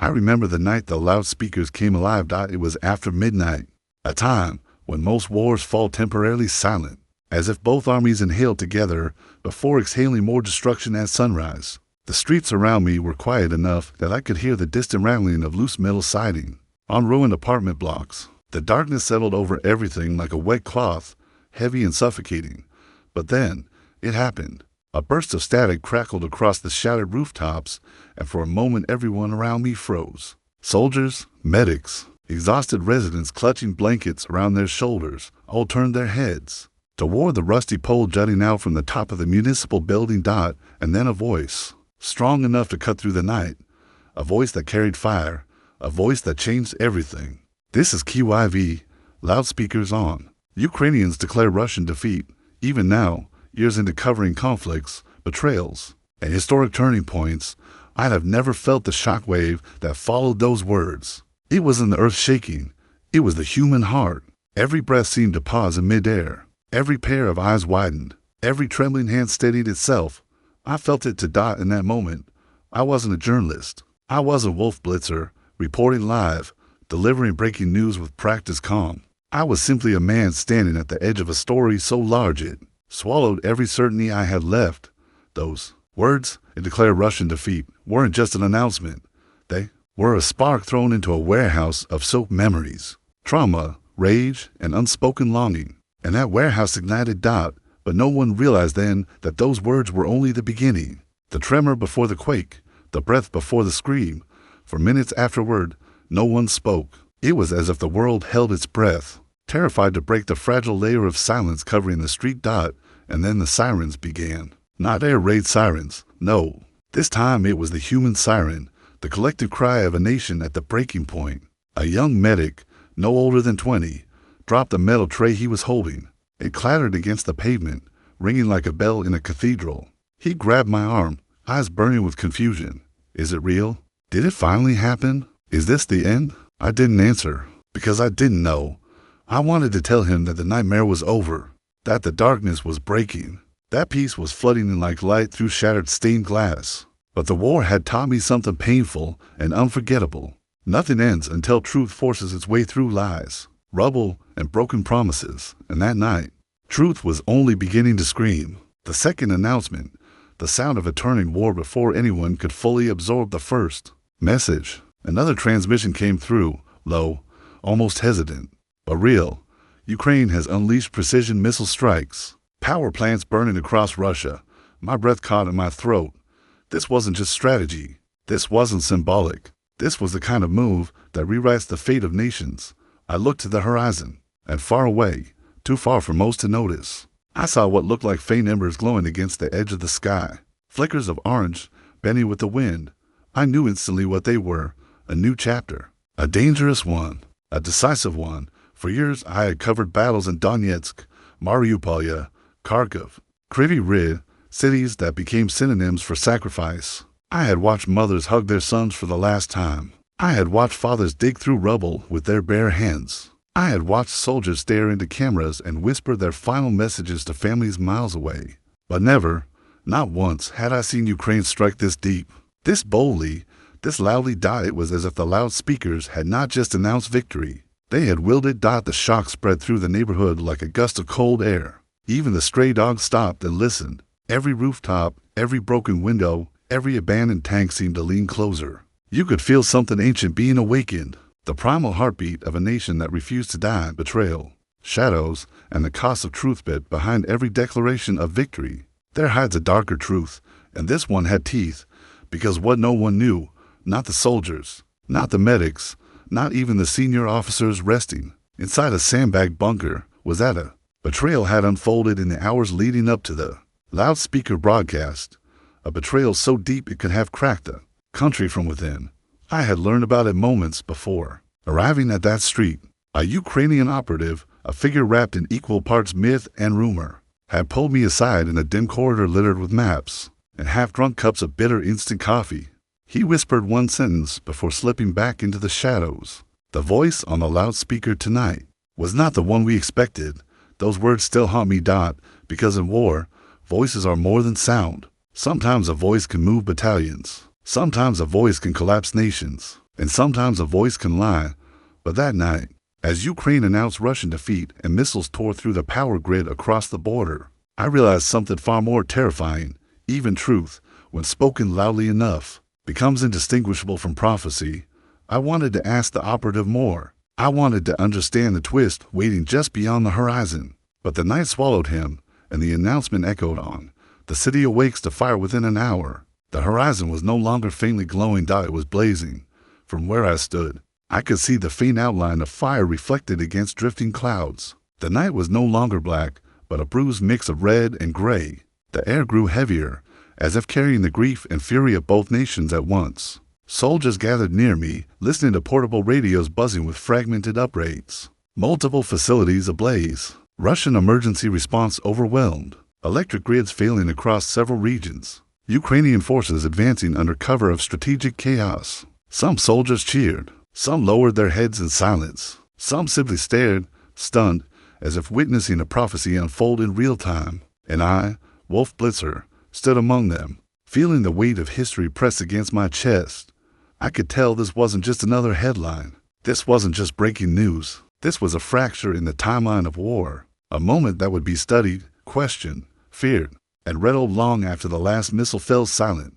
I remember the night the loudspeakers came alive. It was after midnight, a time when most wars fall temporarily silent, as if both armies inhaled together before exhaling more destruction at sunrise. The streets around me were quiet enough that I could hear the distant rattling of loose metal siding on ruined apartment blocks. The darkness settled over everything like a wet cloth, heavy and suffocating. But then, it happened. A burst of static crackled across the shattered rooftops, and for a moment everyone around me froze. Soldiers, medics, exhausted residents clutching blankets around their shoulders all turned their heads toward the rusty pole jutting out from the top of the municipal building. And then a voice, strong enough to cut through the night, a voice that carried fire, a voice that changed everything. This is KYV, loudspeakers on. Ukrainians declare Russian defeat. Even now, years into covering conflicts, betrayals, and historic turning points, I'd have never felt the shockwave that followed those words. It wasn't the earth shaking. It was the human heart. Every breath seemed to pause in midair. Every pair of eyes widened. Every trembling hand steadied itself. I felt it to in that moment. I wasn't a journalist. I wasn't Wolf Blitzer, reporting live, delivering breaking news with practiced calm. I was simply a man standing at the edge of a story so large it swallowed every certainty I had left. Those words, "it declared Russian defeat," weren't just an announcement. They were a spark thrown into a warehouse of soaked memories, trauma, rage, and unspoken longing. And that warehouse ignited. But no one realized then that those words were only the beginning. The tremor before the quake, the breath before the scream. For minutes afterward, no one spoke. It was as if the world held its breath, terrified to break the fragile layer of silence covering the street. And then the sirens began. Not air raid sirens, no. This time it was the human siren, the collective cry of a nation at the breaking point. A young medic, no older than 20, dropped the metal tray he was holding. It clattered against the pavement, ringing like a bell in a cathedral. He grabbed my arm, eyes burning with confusion. Is it real? Did it finally happen? Is this the end? I didn't answer, because I didn't know. I wanted to tell him that the nightmare was over, that the darkness was breaking, that peace was flooding in like light through shattered stained glass. But the war had taught me something painful and unforgettable. Nothing ends until truth forces its way through lies, rubble, and broken promises. And that night, truth was only beginning to scream. The second announcement, the sound of a turning war before anyone could fully absorb the first message. Another transmission came through, low, almost hesitant, but real. Ukraine has unleashed precision missile strikes. Power plants burning across Russia. My breath caught in my throat. This wasn't just strategy. This wasn't symbolic. This was the kind of move that rewrites the fate of nations. I looked to the horizon, and far away, too far for most to notice, I saw what looked like faint embers glowing against the edge of the sky. Flickers of orange, bending with the wind. I knew instantly what they were. A new chapter. A dangerous one. A decisive one. For years I had covered battles in Donetsk, Mariupol, Kharkiv, Kryvyi Rih, cities that became synonyms for sacrifice. I had watched mothers hug their sons for the last time. I had watched fathers dig through rubble with their bare hands. I had watched soldiers stare into cameras and whisper their final messages to families miles away. But never, not once, had I seen Ukraine strike this deep, this boldly, this loudly. It was as if the loudspeakers had not just announced victory. They had willed it. The shock spread through the neighborhood like a gust of cold air. Even the stray dogs stopped and listened. Every rooftop, every broken window, every abandoned tank seemed to lean closer. You could feel something ancient being awakened. The primal heartbeat of a nation that refused to die. Betrayal, shadows, and the cost of truth bit behind every declaration of victory. There hides a darker truth, and this one had teeth, because what no one knew, not the soldiers, not the medics, not even the senior officers resting inside a sandbag bunker, was that a betrayal had unfolded in the hours leading up to the loudspeaker broadcast. A betrayal so deep it could have cracked the country from within. I had learned about it moments before. Arriving at that street, a Ukrainian operative, a figure wrapped in equal parts myth and rumor, had pulled me aside in a dim corridor littered with maps and half-drunk cups of bitter instant coffee. He whispered one sentence before slipping back into the shadows. The voice on the loudspeaker tonight was not the one we expected. Those words still haunt me. Because in war, voices are more than sound. Sometimes a voice can move battalions. Sometimes a voice can collapse nations. And sometimes a voice can lie. But that night, as Ukraine announced Russian defeat and missiles tore through the power grid across the border, I realized something far more terrifying. Even truth, when spoken loudly enough, becomes indistinguishable from prophecy. I wanted to ask the operative more. I wanted to understand the twist waiting just beyond the horizon. But the night swallowed him, and the announcement echoed on. The city awakes to fire within an hour. The horizon was no longer faintly glowing, it was blazing. From where I stood, I could see the faint outline of fire reflected against drifting clouds. The night was no longer black, but a bruised mix of red and gray. The air grew heavier, as if carrying the grief and fury of both nations at once. Soldiers gathered near me, listening to portable radios buzzing with fragmented upgrades. Multiple facilities ablaze. Russian emergency response overwhelmed. Electric grids failing across several regions. Ukrainian forces advancing under cover of strategic chaos. Some soldiers cheered. Some lowered their heads in silence. Some simply stared, stunned, as if witnessing a prophecy unfold in real time. And I, Wolf Blitzer, stood among them, feeling the weight of history press against my chest. I could tell this wasn't just another headline. This wasn't just breaking news. This was a fracture in the timeline of war. A moment that would be studied, questioned, feared, and read long after the last missile fell silent.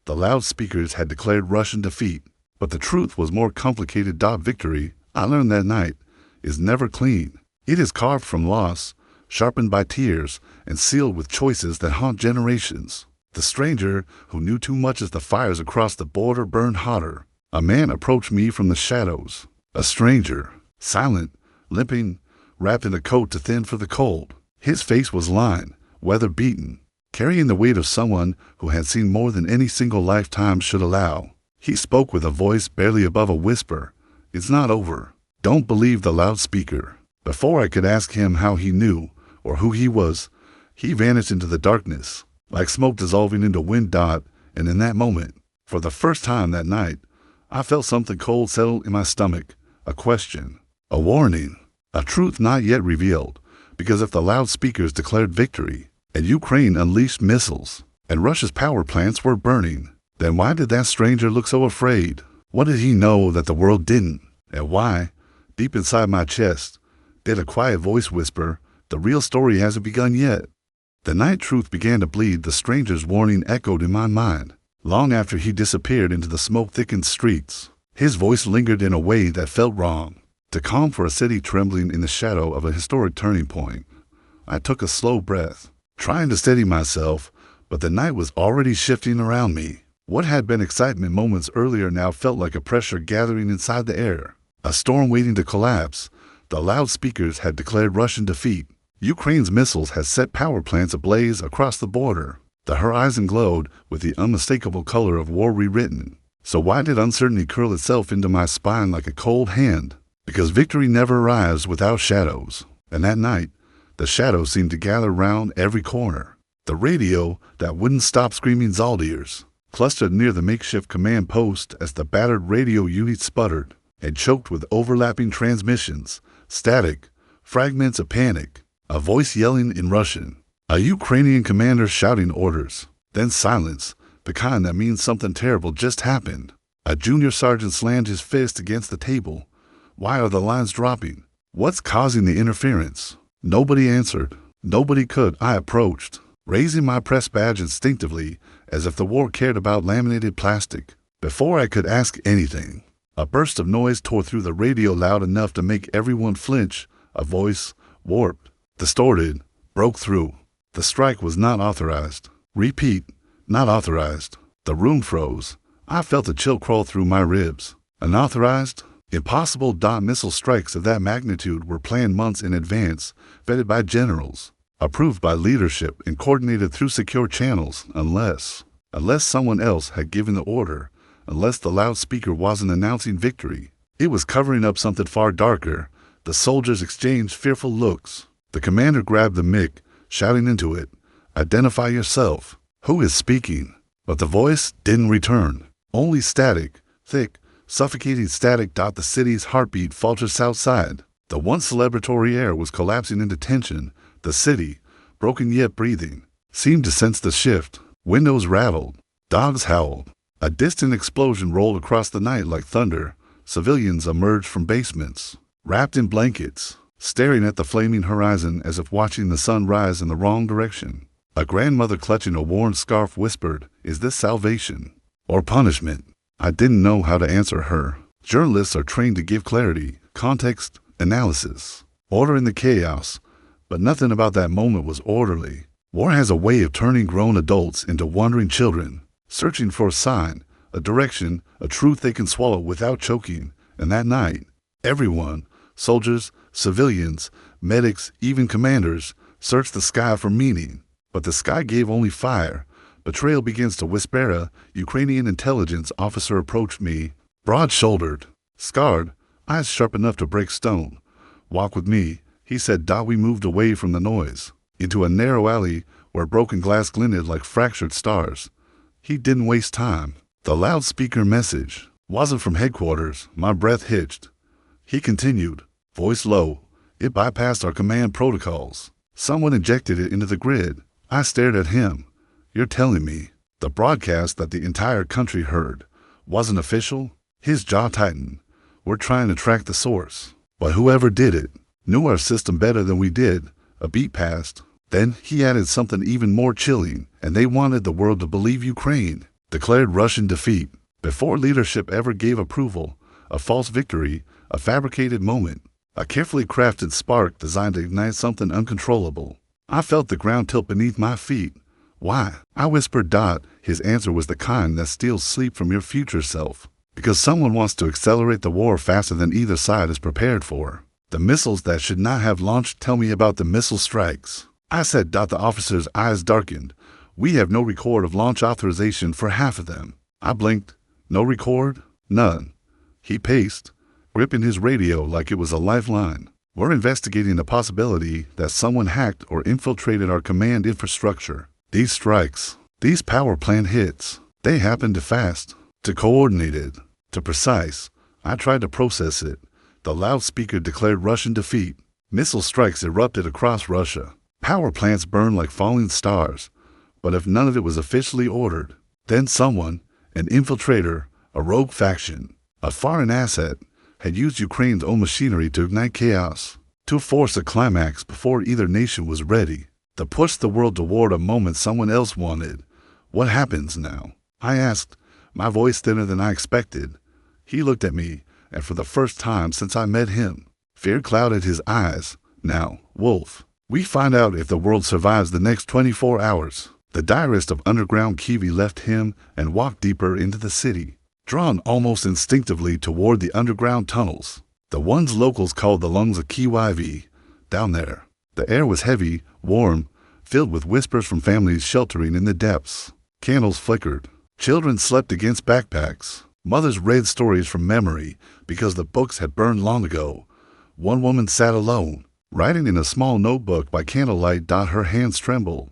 The loudspeakers had declared Russian defeat, but the truth was more complicated. Victory, I learned that night, is never clean. It is carved from loss, sharpened by tears, and sealed with choices that haunt generations. The stranger, who knew too much as the fires across the border burned hotter. A man approached me from the shadows. A stranger, silent, limping, wrapped in a coat too thin for the cold. His face was lined, weather-beaten, carrying the weight of someone who had seen more than any single lifetime should allow. He spoke with a voice barely above a whisper. It's not over. Don't believe the loudspeaker. Before I could ask him how he knew or who he was, he vanished into the darkness, like smoke dissolving into wind. And in that moment, for the first time that night, I felt something cold settle in my stomach. A question, a warning, a truth not yet revealed. Because if the loudspeakers declared victory, and Ukraine unleashed missiles, and Russia's power plants were burning, then why did that stranger look so afraid? What did he know that the world didn't? And why, deep inside my chest, did a quiet voice whisper, the real story hasn't begun yet? The night truth began to bleed. The stranger's warning echoed in my mind, long after he disappeared into the smoke-thickened streets. His voice lingered in a way that felt wrong, too calm for a city trembling in the shadow of a historic turning point. I took a slow breath, trying to steady myself, but the night was already shifting around me. What had been excitement moments earlier now felt like a pressure gathering inside the air, a storm waiting to collapse. The loudspeakers had declared Russian defeat. Ukraine's missiles had set power plants ablaze across the border. The horizon glowed with the unmistakable color of war rewritten. So why did uncertainty curl itself into my spine like a cold hand? Because victory never arrives without shadows. And that night, the shadows seemed to gather round every corner. The radio that wouldn't stop screaming Zaldiers clustered near the makeshift command post as the battered radio unit sputtered and choked with overlapping transmissions, static, fragments of panic, a voice yelling in Russian, a Ukrainian commander shouting orders, then silence, the kind that means something terrible just happened. A junior sergeant slammed his fist against the table. Why are the lines dropping? What's causing the interference? Nobody answered. Nobody could. I approached, raising my press badge instinctively, as if the war cared about laminated plastic. Before I could ask anything, a burst of noise tore through the radio loud enough to make everyone flinch. A voice, warped, distorted, broke through. The strike was not authorized. Repeat, not authorized. The room froze. I felt a chill crawl through my ribs. Unauthorized? Impossible. Missile strikes of that magnitude were planned months in advance, vetted by generals, approved by leadership, and coordinated through secure channels, unless someone else had given the order, unless the loudspeaker wasn't announcing victory. It was covering up something far darker. The soldiers exchanged fearful looks. The commander grabbed the mic, shouting into it, "Identify yourself. Who is speaking?" But the voice didn't return. Only static, thick, suffocating static. The city's heartbeat faltered outside. The once celebratory air was collapsing into tension. The city, broken yet breathing, seemed to sense the shift. Windows rattled. Dogs howled. A distant explosion rolled across the night like thunder. Civilians emerged from basements, wrapped in blankets, staring at the flaming horizon as if watching the sun rise in the wrong direction. A grandmother clutching a worn scarf whispered, "Is this salvation or punishment?" I didn't know how to answer her. Journalists are trained to give clarity, context, analysis, order in the chaos, but nothing about that moment was orderly. War has a way of turning grown adults into wandering children, searching for a sign, a direction, a truth they can swallow without choking. And that night, everyone, soldiers, civilians, medics, even commanders, searched the sky for meaning. But the sky gave only fire. Betrayal begins to whisper. A Ukrainian intelligence officer approached me, broad-shouldered, scarred, eyes sharp enough to break stone. "Walk with me," he said. We moved away from the noise, into a narrow alley where broken glass glinted like fractured stars. He didn't waste time. The loudspeaker message wasn't from headquarters. My breath hitched. He continued, voice low. It bypassed our command protocols. Someone injected it into the grid. I stared at him. "You're telling me the broadcast that the entire country heard wasn't official?" His jaw tightened. "We're trying to track the source, but whoever did it knew our system better than we did." A beat passed. Then he added something even more chilling, "And they wanted the world to believe Ukraine declared Russian defeat before leadership ever gave approval. A false victory, a fabricated moment, a carefully crafted spark designed to ignite something uncontrollable." I felt the ground tilt beneath my feet. "Why?" I whispered. His answer was the kind that steals sleep from your future self. "Because someone wants to accelerate the war faster than either side is prepared for. The missiles that should not have launched." "Tell me about the missile strikes," I said. The officer's eyes darkened. "We have no record of launch authorization for half of them." I blinked. "No record?" "None." He paced, gripping his radio like it was a lifeline. "We're investigating the possibility that someone hacked or infiltrated our command infrastructure. These strikes, these power plant hits, they happened too fast, too coordinated, too precise." I tried to process it. The loudspeaker declared Russian defeat. Missile strikes erupted across Russia. Power plants burned like falling stars. But if none of it was officially ordered, then someone, an infiltrator, a rogue faction, a foreign asset, had used Ukraine's own machinery to ignite chaos, to force a climax before either nation was ready, to push the world toward a moment someone else wanted. "What happens now?" I asked, my voice thinner than I expected. He looked at me, and for the first time since I met him, fear clouded his eyes. "Now, Wolf, we find out if the world survives the next 24 hours. The diarist of underground Kiev left him and walked deeper into the city, drawn almost instinctively toward the underground tunnels, the ones locals called the lungs of Kiev. Down there, the air was heavy, warm, filled with whispers from families sheltering in the depths. Candles flickered. Children slept against backpacks. Mothers read stories from memory because the books had burned long ago. One woman sat alone, writing in a small notebook by candlelight. Her hands trembled.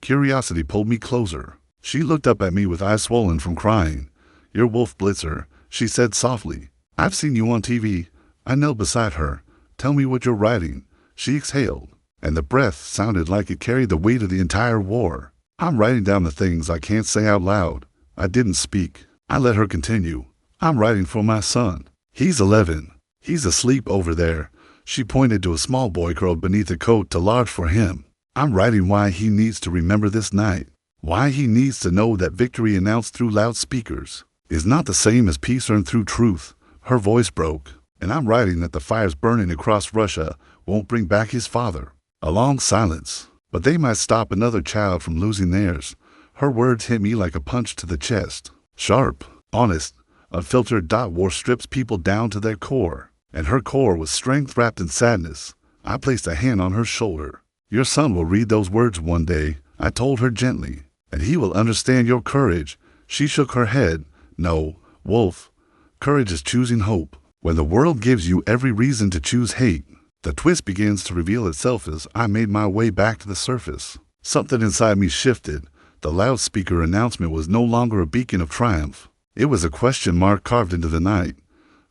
Curiosity pulled me closer. She looked up at me with eyes swollen from crying. "You're Wolf Blitzer," she said softly. "I've seen you on TV." I knelt beside her. "Tell me what you're writing." She exhaled, and the breath sounded like it carried the weight of the entire war. "I'm writing down the things I can't say out loud." I didn't speak. I let her continue. "I'm writing for my son. He's 11. He's asleep over there." She pointed to a small boy curled beneath a coat too large for him. "I'm writing why he needs to remember this night. Why he needs to know that victory announced through loudspeakers is not the same as peace earned through truth." Her voice broke. "And I'm writing that the fires burning across Russia won't bring back his father." A long silence. "But they might stop another child from losing theirs." Her words hit me like a punch to the chest. Sharp, honest, unfiltered. War strips people down to their core, and her core was strength wrapped in sadness. I placed a hand on her shoulder. "Your son will read those words one day," I told her gently, "and he will understand your courage." She shook her head. "No, Wolf, courage is choosing hope. When the world gives you every reason to choose hate, the twist begins to reveal itself." As I made my way back to the surface, something inside me shifted. The loudspeaker announcement was no longer a beacon of triumph. It was a question mark carved into the night.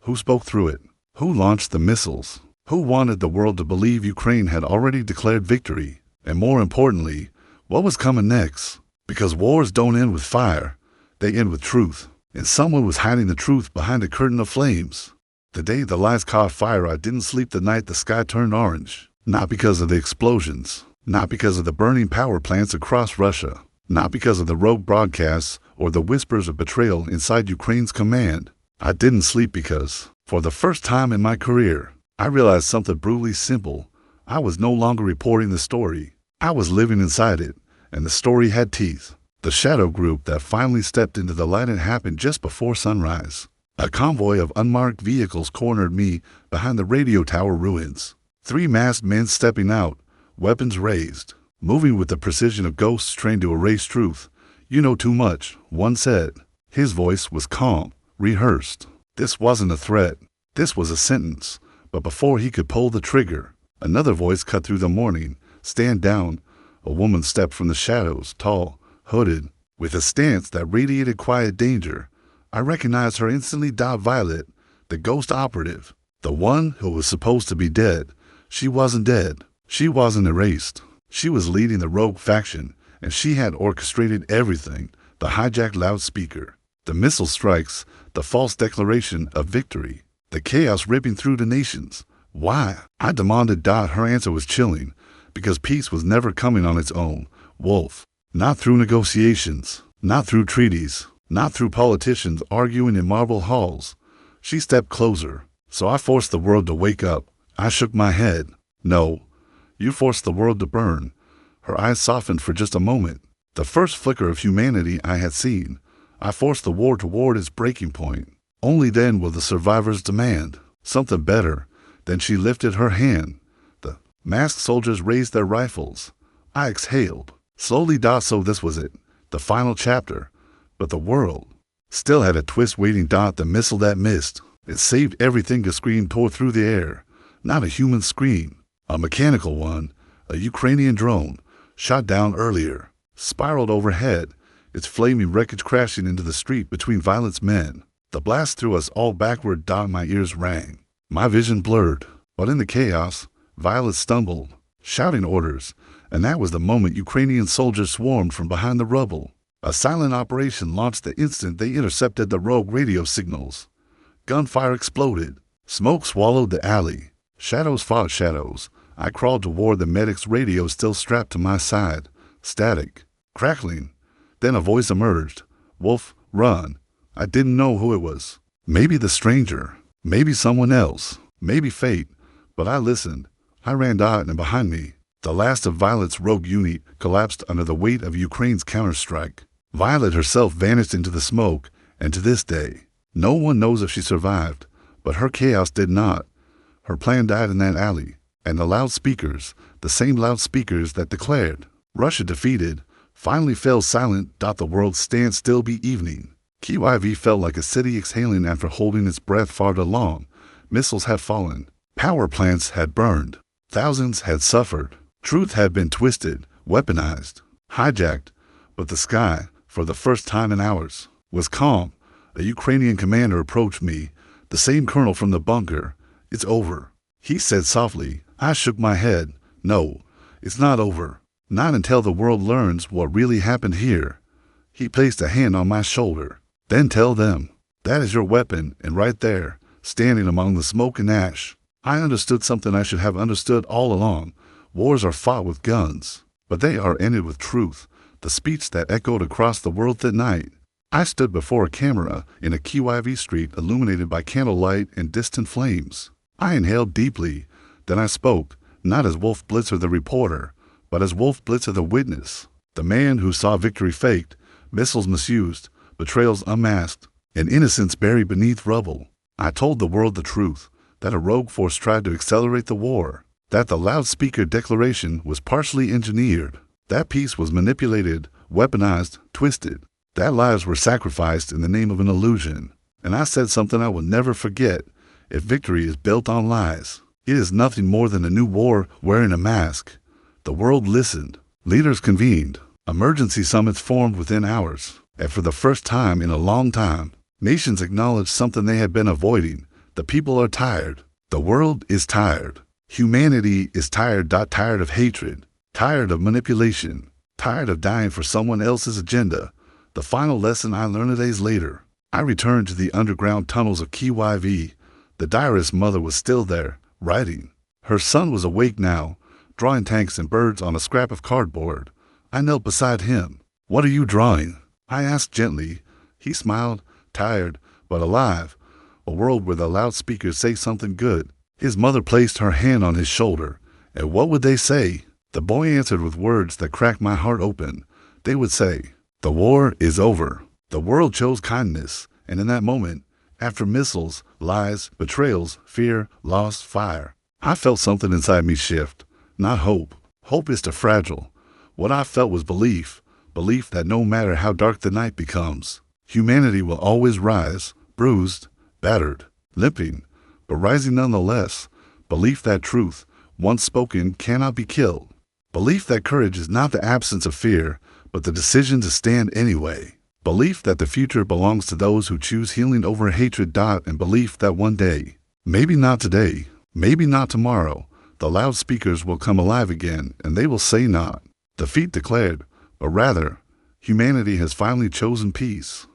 Who spoke through it? Who launched the missiles? Who wanted the world to believe Ukraine had already declared victory? And more importantly, what was coming next? Because wars don't end with fire, they end with truth. and someone was hiding the truth behind a curtain of flames. The day the lights caught fire, I didn't sleep the night the sky turned orange. Not because of the explosions, not because of the burning power plants across Russia, not because of the rogue broadcasts or the whispers of betrayal inside Ukraine's command. I didn't sleep because, for the first time in my career, I realized something brutally simple. I was no longer reporting the story. I was living inside it, and the story had teeth. The shadow group that finally stepped into the light had happened just before sunrise. A convoy of unmarked vehicles cornered me behind the radio tower ruins. 3 masked men stepping out, weapons raised, moving with the precision of ghosts trained to erase truth. "You know too much," one said. His voice was calm, rehearsed. This wasn't a threat. This was a sentence. But before he could pull the trigger, another voice cut through the morning. "Stand down." A woman stepped from the shadows, tall, hooded, with a stance that radiated quiet danger. I recognized her instantly. Violet, the ghost operative, the one who was supposed to be dead. She wasn't dead. She wasn't erased. She was leading the rogue faction, and she had orchestrated everything: the hijacked loudspeaker, the missile strikes, the false declaration of victory, the chaos ripping through the nations. Why? I demanded. Her answer was chilling. Because peace was never coming on its own, Wolf. Not through negotiations, not through treaties, not through politicians arguing in marble halls. She stepped closer, so I forced the world to wake up. I shook my head. "No, you forced the world to burn." Her eyes softened for just a moment, the first flicker of humanity I had seen. "I forced the war toward its breaking point. Only then will the survivors demand something better." Then she lifted her hand. The masked soldiers raised their rifles. I exhaled. Slowly. So this was it, the final chapter. But the world still had a twist waiting. The missile that missed, it saved everything. A scream tore through the air. Not a human scream, a mechanical one. A Ukrainian drone, shot down earlier, spiraled overhead, its flaming wreckage crashing into the street between Violet's men. The blast threw us all backward. My ears rang. My vision blurred. But in the chaos, Violet stumbled, shouting orders, and that was the moment Ukrainian soldiers swarmed from behind the rubble. A silent operation launched the instant they intercepted the rogue radio signals. Gunfire exploded. Smoke swallowed the alley. Shadows fought shadows. I crawled toward the medic's radio, still strapped to my side. Static. Crackling. Then a voice emerged. "Wolf, run." I didn't know who it was. Maybe the stranger. Maybe someone else. Maybe fate. But I listened. I ran. And behind me, the last of Violet's rogue unit collapsed under the weight of Ukraine's counterstrike. Violet herself vanished into the smoke, and to this day, no one knows if she survived. But her chaos did not. Her plan died in that alley, and the loudspeakers, the same loudspeakers that declared Russia defeated, finally fell silent. The world stand still. Be evening. Kyiv felt like a city exhaling after holding its breath far too long. Missiles had fallen. Power plants had burned. Thousands had suffered. Truth had been twisted, weaponized, hijacked. But the sky, for the first time in hours, was calm. A Ukrainian commander approached me, the same colonel from the bunker. "It's over," he said softly. I shook my head. "No, it's not over. Not until the world learns what really happened here." He placed a hand on my shoulder. "Then tell them. That is your weapon, and right there, standing among the smoke and ash." I understood something I should have understood all along. Wars are fought with guns, but they are ended with truth. The speech that echoed across the world that night. I stood before a camera in a Kyiv street illuminated by candlelight and distant flames. I inhaled deeply. Then I spoke, not as Wolf Blitzer the reporter, but as Wolf Blitzer the witness, the man who saw victory faked, missiles misused, betrayals unmasked, and innocence buried beneath rubble. I told the world the truth, that a rogue force tried to accelerate the war, that the loudspeaker declaration was partially engineered, that peace was manipulated, weaponized, twisted, that lives were sacrificed in the name of an illusion. And I said something I will never forget: if victory is built on lies, it is nothing more than a new war wearing a mask. The world listened. Leaders convened. Emergency summits formed within hours. And for the first time in a long time, nations acknowledged something they had been avoiding. The people are tired. The world is tired. Humanity is tired. Tired of hatred. Tired of manipulation. Tired of dying for someone else's agenda. The final lesson I learned days later. I returned to the underground tunnels of KYV. The diarist's mother was still there, writing. Her son was awake now, drawing tanks and birds on a scrap of cardboard. I knelt beside him. "What are you drawing?" I asked gently. He smiled, tired, but alive. A world where the loudspeakers say something good. His mother placed her hand on his shoulder. And what would they say? The boy answered with words that cracked my heart open. They would say, "The war is over. The world chose kindness." And in that moment, after missiles, lies, betrayals, fear, loss, fire, I felt something inside me shift. Not hope. Hope is too fragile. What I felt was belief. Belief that no matter how dark the night becomes, humanity will always rise, bruised, battered, limping, but rising nonetheless. Belief that truth, once spoken, cannot be killed. Belief that courage is not the absence of fear, but the decision to stand anyway. Belief that the future belongs to those who choose healing over hatred. And belief that one day, maybe not today, maybe not tomorrow, the loudspeakers will come alive again, and they will say not defeat declared, but rather, humanity has finally chosen peace.